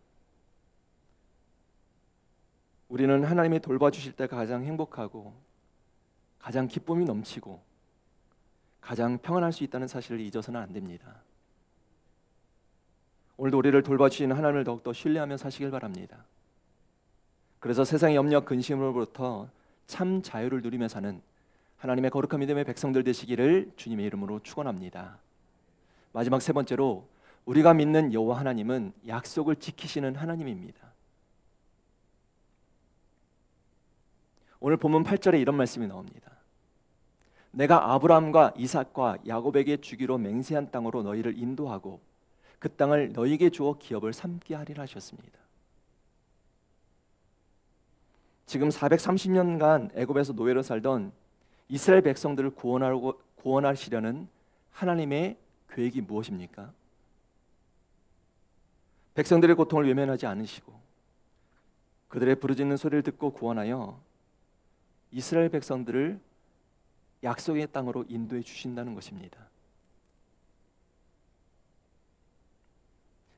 우리는 하나님이 돌봐주실 때가 가장 행복하고 가장 기쁨이 넘치고 가장 평안할 수 있다는 사실을 잊어서는 안 됩니다. 오늘도 우리를 돌봐주시는 하나님을 더욱더 신뢰하며 사시길 바랍니다. 그래서 세상의 염려 근심으로부터 참 자유를 누리며 사는 하나님의 거룩한 믿음의 백성들 되시기를 주님의 이름으로 축원합니다. 마지막 세 번째로, 우리가 믿는 여호와 하나님은 약속을 지키시는 하나님입니다. 오늘 본문 8절에 이런 말씀이 나옵니다. 내가 아브라함과 이삭과 야곱에게 주기로 맹세한 땅으로 너희를 인도하고 그 땅을 너희에게 주어 기업을 삼게 하리라 하셨습니다. 지금 430년간 애굽에서 노예로 살던 이스라엘 백성들을 구원하시려는 하나님의 계획이 무엇입니까? 백성들의 고통을 외면하지 않으시고 그들의 부르짖는 소리를 듣고 구원하여 이스라엘 백성들을 약속의 땅으로 인도해 주신다는 것입니다.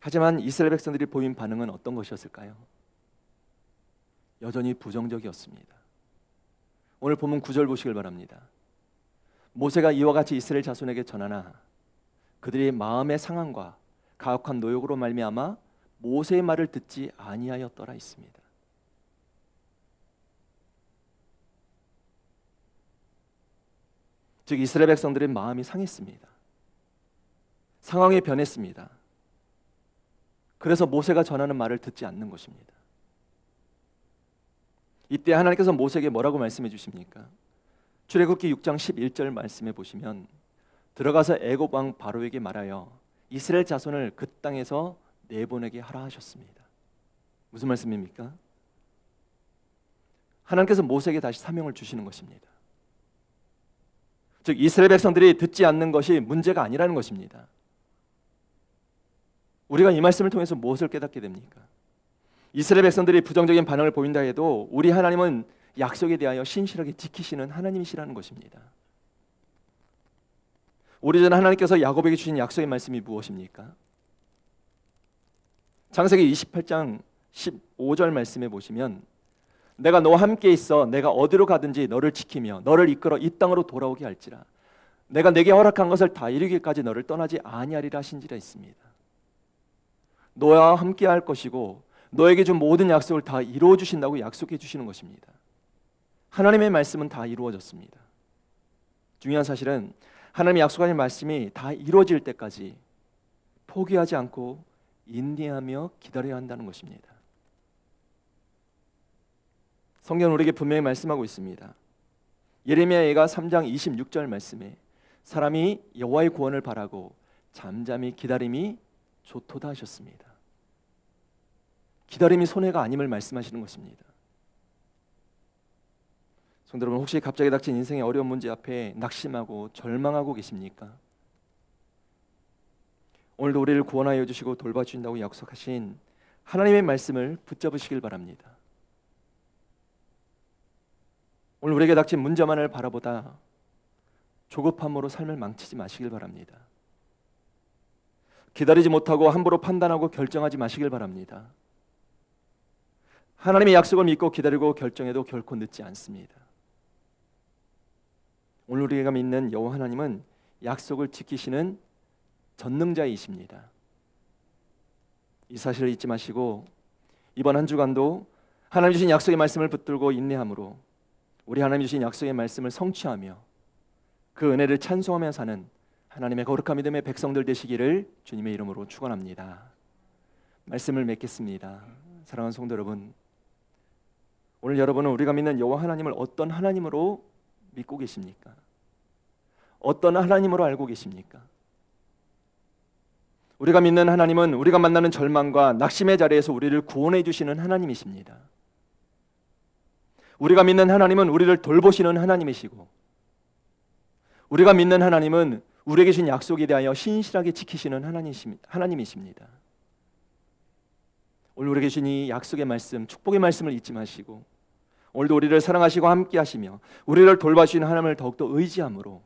하지만 이스라엘 백성들이 보인 반응은 어떤 것이었을까요? 여전히 부정적이었습니다. 오늘 본문 9절 보시길 바랍니다. 모세가 이와 같이 이스라엘 자손에게 전하나 그들의 마음의 상함과 가혹한 노역으로 말미암아 모세의 말을 듣지 아니하였더라 있습니다. 즉 이스라엘 백성들의 마음이 상했습니다. 상황이 변했습니다. 그래서 모세가 전하는 말을 듣지 않는 것입니다. 이때 하나님께서 모세에게 뭐라고 말씀해 주십니까? 출애굽기 6장 11절 말씀해 보시면 들어가서 애굽 왕 바로에게 말하여 이스라엘 자손을 그 땅에서 내보내게 하라 하셨습니다. 무슨 말씀입니까? 하나님께서 모세에게 다시 사명을 주시는 것입니다. 즉 이스라엘 백성들이 듣지 않는 것이 문제가 아니라는 것입니다. 우리가 이 말씀을 통해서 무엇을 깨닫게 됩니까? 이스라엘 백성들이 부정적인 반응을 보인다 해도 우리 하나님은 약속에 대하여 신실하게 지키시는 하나님이시라는 것입니다. 오래전에 하나님께서 야곱에게 주신 약속의 말씀이 무엇입니까? 창세기 28장 15절 말씀에 보시면 내가 너와 함께 있어 내가 어디로 가든지 너를 지키며 너를 이끌어 이 땅으로 돌아오게 할지라 내가 내게 허락한 것을 다 이루기까지 너를 떠나지 아니하리라 하신지라 있습니다. 너와 함께 할 것이고 너에게 준 모든 약속을 다 이루어 주신다고 약속해 주시는 것입니다. 하나님의 말씀은 다 이루어졌습니다. 중요한 사실은 하나님이 약속하신 말씀이 다 이루어질 때까지 포기하지 않고 인내하며 기다려야 한다는 것입니다. 성경은 우리에게 분명히 말씀하고 있습니다. 예레미야가 3장 26절 말씀에 사람이 여호와의 구원을 바라고 잠잠히 기다림이 좋도다 하셨습니다. 기다림이 손해가 아님을 말씀하시는 것입니다. 성도 여러분, 혹시 갑자기 닥친 인생의 어려운 문제 앞에 낙심하고 절망하고 계십니까? 오늘도 우리를 구원하여 주시고 돌봐주신다고 약속하신 하나님의 말씀을 붙잡으시길 바랍니다. 오늘 우리에게 닥친 문제만을 바라보다 조급함으로 삶을 망치지 마시길 바랍니다. 기다리지 못하고 함부로 판단하고 결정하지 마시길 바랍니다. 하나님의 약속을 믿고 기다리고 결정해도 결코 늦지 않습니다. 오늘 우리가 믿는 여호와 하나님은 약속을 지키시는 전능자이십니다. 이 사실을 잊지 마시고 이번 한 주간도 하나님 주신 약속의 말씀을 붙들고 인내함으로 우리 하나님 주신 약속의 말씀을 성취하며 그 은혜를 찬송하며 사는 하나님의 거룩한 믿음의 백성들 되시기를 주님의 이름으로 축원합니다. 말씀을 맺겠습니다. 사랑하는 성도 여러분, 오늘 여러분은 우리가 믿는 여호와 하나님을 어떤 하나님으로 믿고 계십니까? 어떤 하나님으로 알고 계십니까? 우리가 믿는 하나님은 우리가 만나는 절망과 낙심의 자리에서 우리를 구원해 주시는 하나님이십니다. 우리가 믿는 하나님은 우리를 돌보시는 하나님이시고, 우리가 믿는 하나님은 우리에게 주신 약속에 대하여 신실하게 지키시는 하나님이십니다. 오늘 우리에게 주신 이 약속의 말씀, 축복의 말씀을 잊지 마시고 오늘도 우리를 사랑하시고 함께 하시며 우리를 돌봐주시는 하나님을 더욱더 의지함으로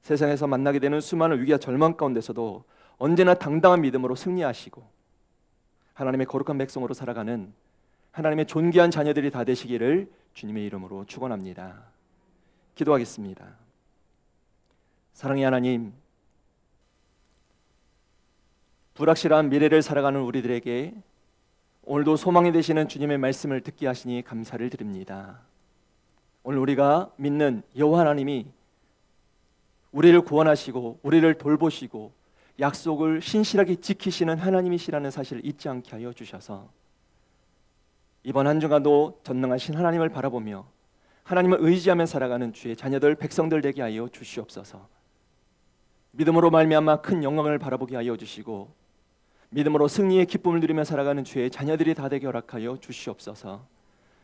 세상에서 만나게 되는 수많은 위기와 절망 가운데서도 언제나 당당한 믿음으로 승리하시고 하나님의 거룩한 백성으로 살아가는 하나님의 존귀한 자녀들이 다 되시기를 주님의 이름으로 축원합니다. 기도하겠습니다. 사랑의 하나님, 불확실한 미래를 살아가는 우리들에게 오늘도 소망이 되시는 주님의 말씀을 듣게 하시니 감사를 드립니다. 오늘 우리가 믿는 여호와 하나님이 우리를 구원하시고 우리를 돌보시고 약속을 신실하게 지키시는 하나님이시라는 사실을 잊지 않게 하여 주셔서 이번 한 주간도 전능하신 하나님을 바라보며 하나님을 의지하며 살아가는 주의 자녀들 백성들 되게 하여 주시옵소서. 믿음으로 말미암아 큰 영광을 바라보게 하여 주시고 믿음으로 승리의 기쁨을 누리며 살아가는 주의 자녀들이 다 되게 허락하여 주시옵소서.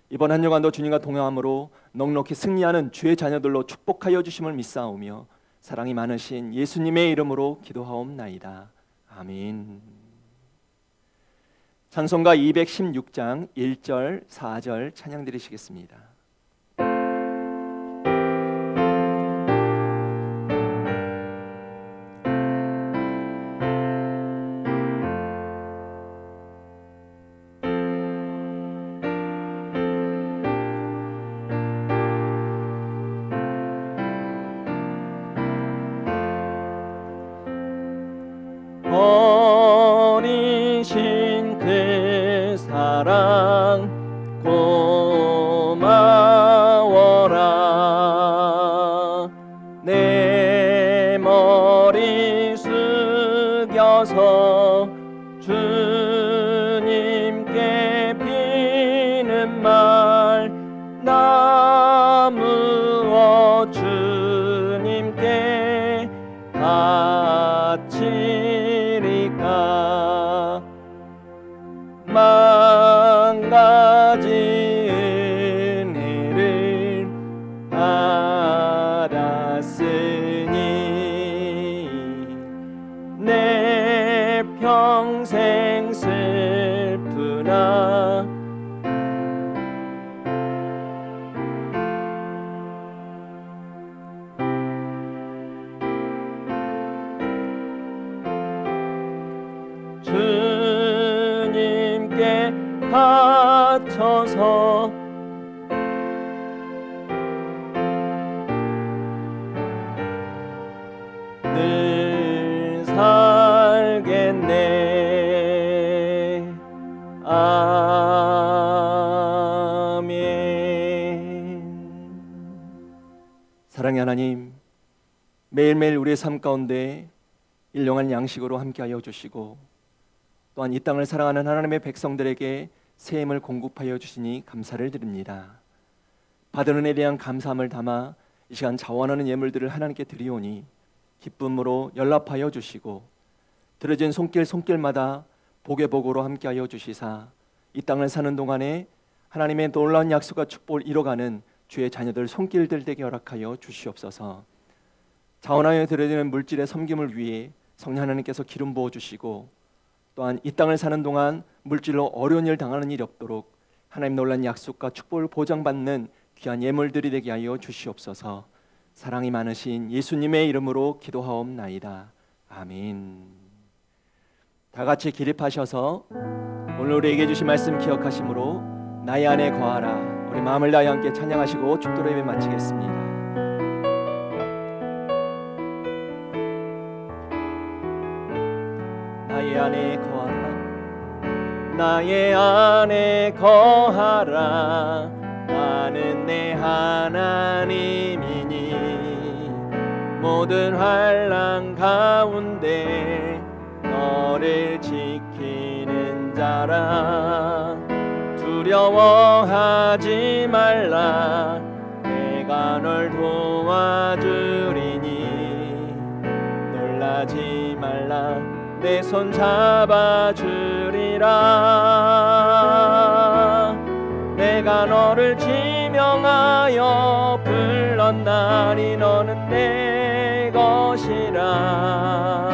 이번 한 주간도 주님과 동행함으로 넉넉히 승리하는 주의 자녀들로 축복하여 주심을 믿사오며 사랑이 많으신 예수님의 이름으로 기도하옵나이다. 아멘. 찬송가 216장 1절 4절 찬양 드리시겠습니다. 어리신 그 사랑 고마워라. 내 머리 숙여서 주님께 비는 말 나무어 주님께 바치리까. 만가지 은혜를 받았으니 내 평생 슬프나 사랑의 하나님, 매일매일 우리의 삶 가운데 일용할 양식으로 함께하여 주시고 또한 이 땅을 사랑하는 하나님의 백성들에게 새 힘을 공급하여 주시니 감사를 드립니다. 받은 은혜에 대한 감사함을 담아 이 시간 자원하는 예물들을 하나님께 드리오니 기쁨으로 연락하여 주시고 들어진 손길마다 복의 복으로 함께하여 주시사 이 땅을 사는 동안에 하나님의 놀라운 약속과 축복을 이뤄가는 주의 자녀들 손길들 되게 허락하여 주시옵소서. 자원하여 드려지는 물질의 섬김을 위해 성령 하나님께서 기름 부어주시고 또한 이 땅을 사는 동안 물질로 어려운 일 당하는 일이 없도록 하나님 놀라운 약속과 축복을 보장받는 귀한 예물들이 되게 하여 주시옵소서. 사랑이 많으신 예수님의 이름으로 기도하옵나이다. 아멘. 다 같이 기립하셔서 오늘 우리에게 주신 말씀 기억하심으로 나의 안에 거하라. 우리 마음을 다하여 함께 찬양하시고 축도로 예배 마치겠습니다. 나의 안에 거하라. 나의 안에 거하라. 나는 내 하나님이니 모든 환난 가운데 너를 지키는 자라. 두려워하지 말라. 내가 널 도와주리니 놀라지 말라. 내 손 잡아주리라. 내가 너를 지명하여 불렀나니 너는 내 것이라.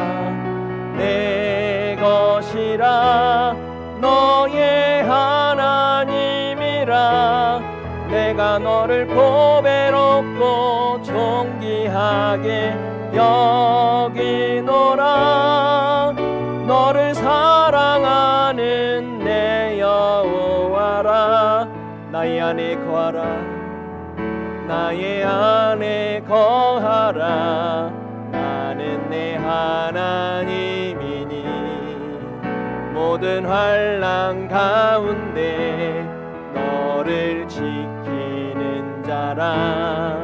내 것이라. 너의 하나님이라. 내가 너를 보배롭고 존귀하게 여기노라. 너를 사랑하는 내 여호와라. 나의 안에 거하라. 나의 안에 거하라. 나는 내 하나님이니 모든 환난 가운데 너를 지키는 자라.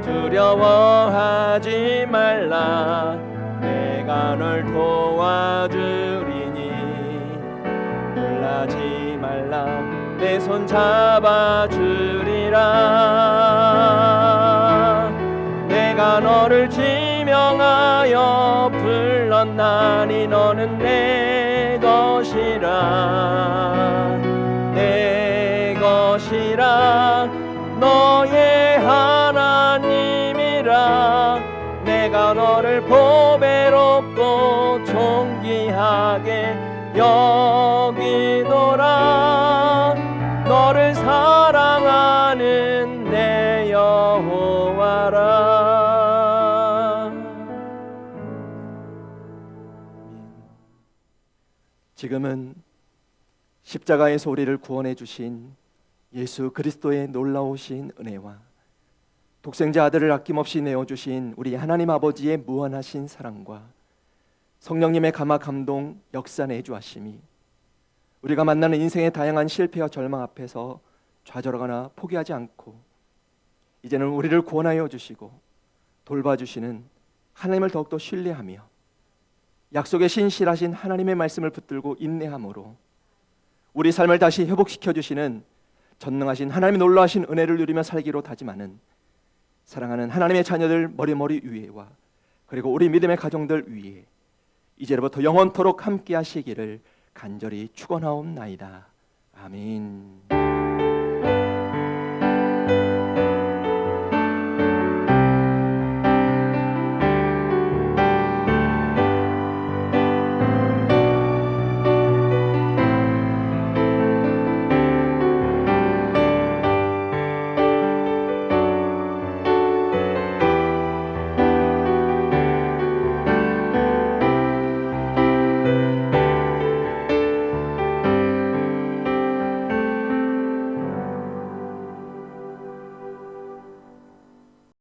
두려워하지 말라. 내가 널 도와주리니 놀라지 말라. 내 손 잡아주리라. 내가 너를 지명하여 불렀나니 너는 내 것이라. 내 것이라. 너의 하나님이라. 내가 너를 보배롭고 존귀하게 여기노라. 너를 사랑하는 내 여호와라. 지금은 십자가에서 우리를 구원해 주신 예수 그리스도의 놀라우신 은혜와 독생자 아들을 아낌없이 내어주신 우리 하나님 아버지의 무한하신 사랑과 성령님의 감화 감동 역사 내주하심이 우리가 만나는 인생의 다양한 실패와 절망 앞에서 좌절하거나 포기하지 않고 이제는 우리를 구원하여 주시고 돌봐주시는 하나님을 더욱더 신뢰하며 약속에 신실하신 하나님의 말씀을 붙들고 인내함으로 우리 삶을 다시 회복시켜 주시는 전능하신 하나님의 놀라우신 은혜를 누리며 살기로 다짐하는 사랑하는 하나님의 자녀들 머리 위에와 그리고 우리 믿음의 가정들 위에 이제로부터 영원토록 함께 하시기를 간절히 축원하옵나이다. 아멘.